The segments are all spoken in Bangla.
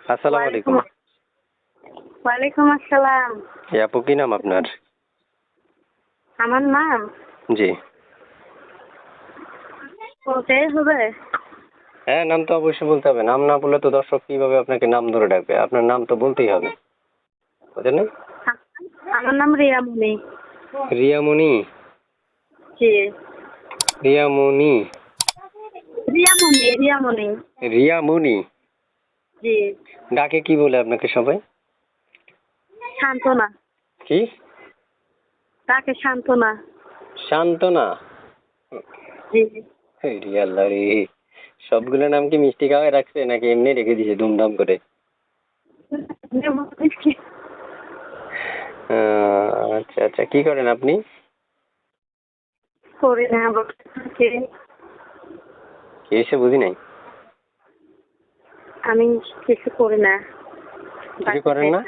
আসসালামু আলাইকুম। ওয়ালাইকুম আসসালাম। আপু কি নাম আপনার? আমার নাম জি। বলতেই হবে? হ্যাঁ, নাম তো অবশ্যই বলতে হবে। নাম না বললে তো দর্শক কিভাবে আপনাকে নাম ধরে ডাকবে? আপনার নাম তো বলতেই হবে। বুঝলেন? আমার নাম রিয়ামণি। রিয়ামণি। জি। রিয়ামণি। রিয়ামণি। রিয়ামণি। জি। ডাকে কি বলে আপনাকে সবাই? সান্ত্বনা। কি? তাকে সান্ত্বনা। শান্তনা। জি। রে আল্লাহ রে! সবগুলো নাম কি মিষ্টি খাওয়ায় রাখছে নাকি এমনি রেখে দিয়েছে ধুমধাম করে? আচ্ছা আচ্ছা, কি করেন আপনি? করি না বলতে। কি এসে বুঝি নাই। আমি কিছু করি না। কিছু করেন না?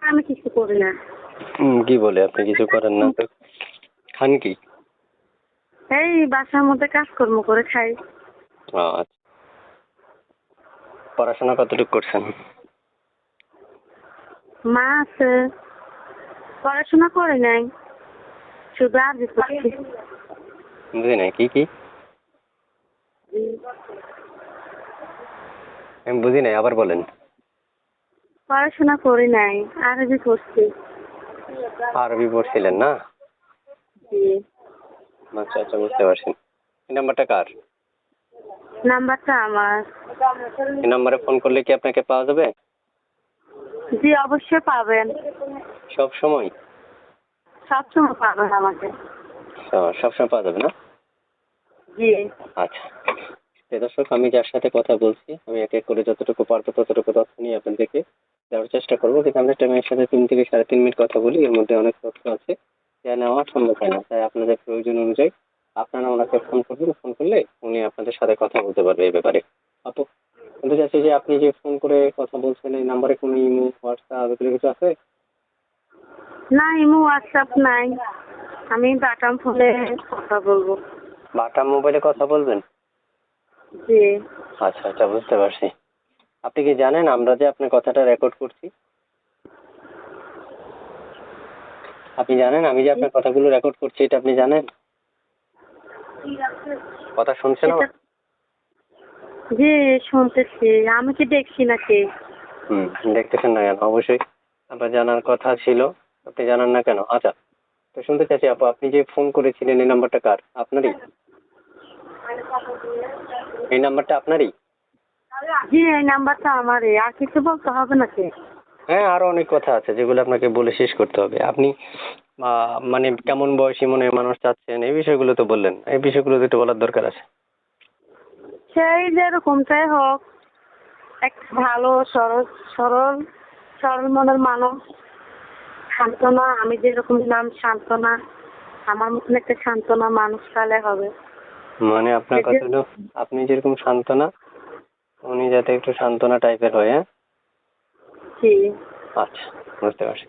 আমি কিছু করি না। কি বলে আপনি কিছু করেন না তো? খান কি? এই বাসার মধ্যে কাজকর্ম করে খাই। আচ্ছা। পড়াশোনা কতটুকু করছেন? মা আছে, পড়াশোনা করে নাই, শুধু আরবি পড়ছি। বুঝি নাই কি কি? আমি বুঝি নাই, আবার বলেন। পড়াশোনা করি নাই, আরবি পড়ছি। আরবি পড়ছিলেন না? জি। আচ্ছা আচ্ছা, বুঝতে পারছি। এই নাম্বারটা কার? নাম্বারটা আমার। এই নাম্বারে ফোন করলে কি আপনাকে পাওয়া যাবে? জি, অবশ্যই পাবেন। সব সময়? সবসময় পাবেন আমাকে। সবসময় পাওয়া যাবে না? জি। আচ্ছা। দর্শক, আমি যার সাথে কথা বলছি আমি এক এক করে যতটুকু পারবো ততটুকু তথ্য নিয়ে আপনাদেরকে দেওয়ার চেষ্টা করবো। কিন্তু আমরা টাইমের সাথে 3 থেকে 3.5 মিনিট কথা বলি, এর মধ্যে অনেক তথ্য আছে যা নেওয়া সম্ভব হয় না। তাই আপনাদের প্রয়োজন অনুযায়ী আপনারা ওনাকে ফোন করবেন। ফোন করলে উনি আপনাদের সাথে কথা বলতে পারবে এই ব্যাপারে। আপু, বলতে চাচ্ছি যে আপনি যে ফোন করে কথা বলছেন এই নাম্বারে কোনো ইমো, হোয়াটসঅ্যাপ এগুলো কিছু আছে? না, ইমো হোয়াটসঅ্যাপ নাই। আমি বাটাম ফোনে কথা বলবো। বাটা মোবাইলে কথা বলবেন? জি। আচ্ছা আচ্ছা, বুঝতে পারছি। আপনি কি জানেন আমরা যে আপনার কথাটা রেকর্ড করছি? আপনি জানেন আমি যে আপনার কথাগুলো রেকর্ড করছি, এটা আপনি জানেন? কথা শুনছেন আমার? জি, শুনতেছি। আমি কি দেখছি নাকি? দেখতেছেন না কেন? অবশ্যই আপনার জানার কথা ছিল, আপনি জানান না কেন? আচ্ছা, তো শুনতে চাচ্ছি আপু, আপনি যে ফোন করেছিলেন এই নাম্বারটা কার? আপনারই? এই নাম্বারটা আপনারই? জি, এই নাম্বারটা আমারই। আর কিছু বলতে হবে নাকি? হ্যাঁ, আরো অনেক কথা আছে যেগুলো আপনাকে বলে শেষ করতে হবে। আপনি মানে কেমন বয়সী মনে মানুষ চাচ্ছেন এই বিষয়গুলো তো বললেন, এই বিষয়গুলো তো একটু বলার দরকার আছে। সেই যেরকমটাই হোক, এক ভালো সরল সরল সরল মনের মানুষ। সান্ত্বনা, আমি যেরকম নাম সান্ত্বনা, আমার মতন একটা সান্ত্বনা মানুষ তাহলে হবে। মানে আপনার কথা হলো আপনি যেরকম সান্ত্বনা, উনি যাতে একটু সান্ত্বনা টাইপের হয়। হ্যাঁ, জি। আচ্ছা, বুঝতে পারছি।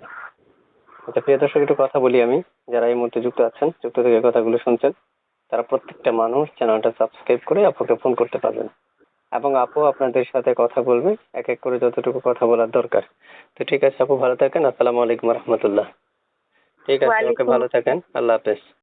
আচ্ছা প্রিয় দর্শক, একটু কথা বলি আমি। যারা এই মুহূর্তে যুক্ত আছেন, যুক্ত থেকে কথাগুলো শুনছেন, তারা প্রত্যেকটা মানুষ চ্যানেলটা সাবস্ক্রাইব করে আপুকে ফোন করতে পারবেন এবং আপু আপনাদের সাথে কথা বলবে এক এক করে যতটুকু কথা বলার দরকার। তো ঠিক আছে আপু, ভালো থাকেন। আসসালামু আলাইকুম রহমতুল্লাহ। ঠিক আছে, ওকে, ওয়ালাইকুম। ভালো থাকেন। আল্লাহ হাফেজ।